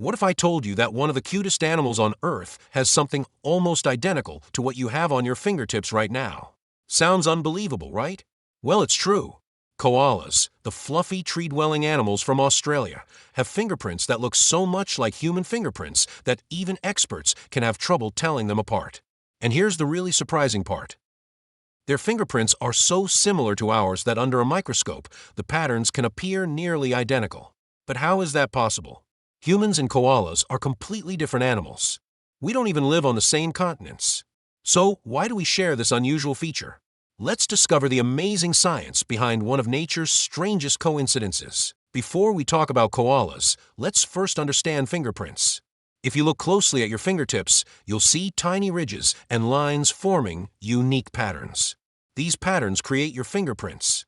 What if I told you that one of the cutest animals on Earth has something almost identical to what you have on your fingertips right now? Sounds unbelievable, right? Well, it's true. Koalas, the fluffy tree-dwelling animals from Australia, have fingerprints that look so much like human fingerprints that even experts can have trouble telling them apart. And here's the really surprising part. Their fingerprints are so similar to ours that under a microscope, the patterns can appear nearly identical. But how is that possible? Humans and koalas are completely different animals. We don't even live on the same continents. So, why do we share this unusual feature? Let's discover the amazing science behind one of nature's strangest coincidences. Before we talk about koalas, let's first understand fingerprints. If you look closely at your fingertips, you'll see tiny ridges and lines forming unique patterns. These patterns create your fingerprints.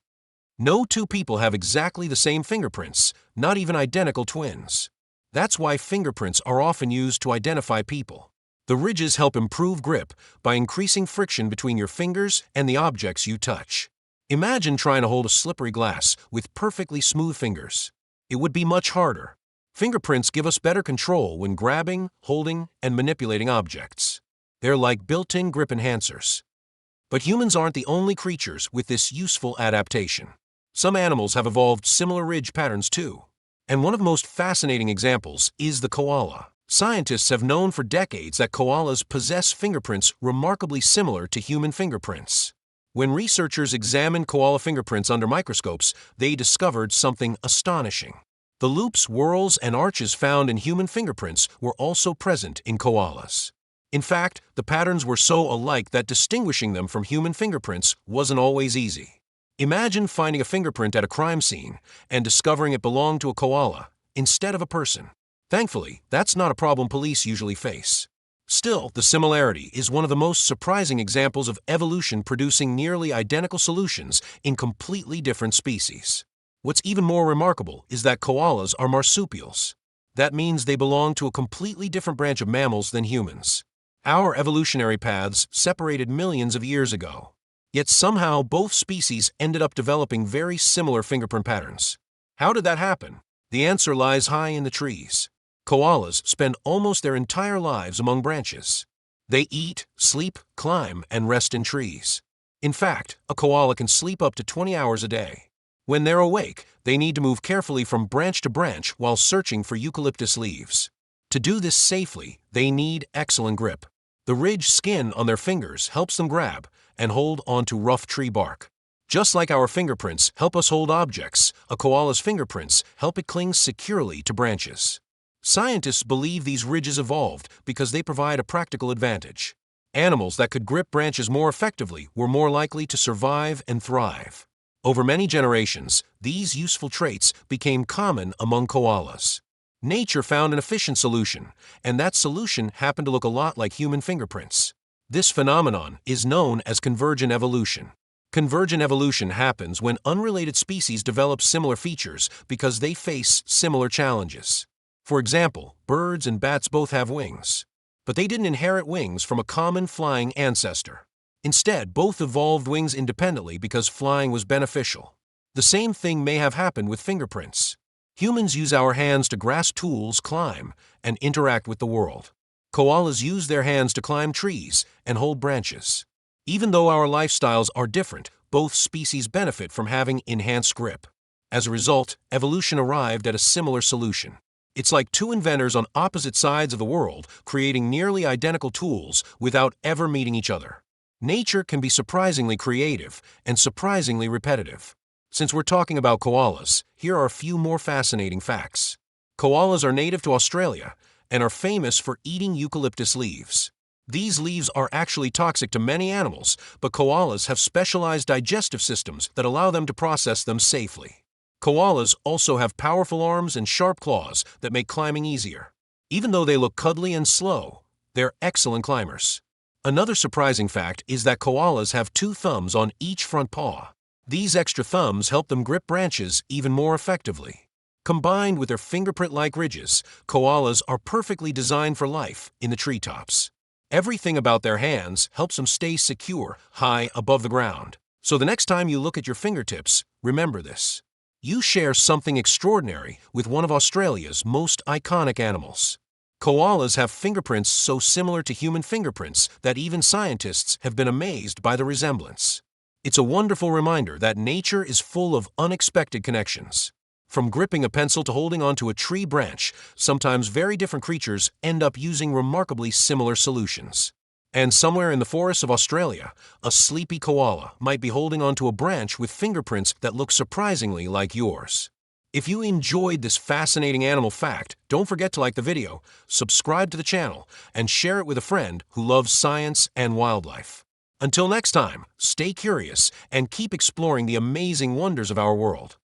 No two people have exactly the same fingerprints, not even identical twins. That's why fingerprints are often used to identify people. The ridges help improve grip by increasing friction between your fingers and the objects you touch. Imagine trying to hold a slippery glass with perfectly smooth fingers. It would be much harder. Fingerprints give us better control when grabbing, holding, and manipulating objects. They're like built-in grip enhancers. But humans aren't the only creatures with this useful adaptation. Some animals have evolved similar ridge patterns too. And one of the most fascinating examples is the koala. Scientists have known for decades that koalas possess fingerprints remarkably similar to human fingerprints. When researchers examined koala fingerprints under microscopes, they discovered something astonishing. The loops, whorls, and arches found in human fingerprints were also present in koalas. In fact, the patterns were so alike that distinguishing them from human fingerprints wasn't always easy. Imagine finding a fingerprint at a crime scene and discovering it belonged to a koala instead of a person. Thankfully, that's not a problem police usually face. Still, the similarity is one of the most surprising examples of evolution producing nearly identical solutions in completely different species. What's even more remarkable is that koalas are marsupials. That means they belong to a completely different branch of mammals than humans. Our evolutionary paths separated millions of years ago. Yet somehow both species ended up developing very similar fingerprint patterns. How did that happen? The answer lies high in the trees. Koalas spend almost their entire lives among branches. They eat, sleep, climb, and rest in trees. In fact, a koala can sleep up to 20 hours a day. When they're awake, they need to move carefully from branch to branch while searching for eucalyptus leaves. To do this safely, they need excellent grip. The ridged skin on their fingers helps them grab and hold onto rough tree bark. Just like our fingerprints help us hold objects, a koala's fingerprints help it cling securely to branches. Scientists believe these ridges evolved because they provide a practical advantage. Animals that could grip branches more effectively were more likely to survive and thrive. Over many generations, these useful traits became common among koalas. Nature found an efficient solution, and that solution happened to look a lot like human fingerprints. This phenomenon is known as convergent evolution. Convergent evolution happens when unrelated species develop similar features because they face similar challenges. For example, birds and bats both have wings. But they didn't inherit wings from a common flying ancestor. Instead, both evolved wings independently because flying was beneficial. The same thing may have happened with fingerprints. Humans use our hands to grasp tools, climb, and interact with the world. Koalas use their hands to climb trees and hold branches. Even though our lifestyles are different, both species benefit from having enhanced grip. As a result, evolution arrived at a similar solution. It's like two inventors on opposite sides of the world creating nearly identical tools without ever meeting each other. Nature can be surprisingly creative and surprisingly repetitive. Since we're talking about koalas, here are a few more fascinating facts. Koalas are native to Australia and are famous for eating eucalyptus leaves. These leaves are actually toxic to many animals, but koalas have specialized digestive systems that allow them to process them safely. Koalas also have powerful arms and sharp claws that make climbing easier. Even though they look cuddly and slow, they're excellent climbers. Another surprising fact is that koalas have 2 thumbs on each front paw. These extra thumbs help them grip branches even more effectively. Combined with their fingerprint-like ridges, koalas are perfectly designed for life in the treetops. Everything about their hands helps them stay secure high above the ground. So the next time you look at your fingertips, remember this. You share something extraordinary with one of Australia's most iconic animals. Koalas have fingerprints so similar to human fingerprints that even scientists have been amazed by the resemblance. It's a wonderful reminder that nature is full of unexpected connections. From gripping a pencil to holding onto a tree branch, sometimes very different creatures end up using remarkably similar solutions. And somewhere in the forests of Australia, a sleepy koala might be holding onto a branch with fingerprints that look surprisingly like yours. If you enjoyed this fascinating animal fact, don't forget to like the video, subscribe to the channel, and share it with a friend who loves science and wildlife. Until next time, stay curious and keep exploring the amazing wonders of our world.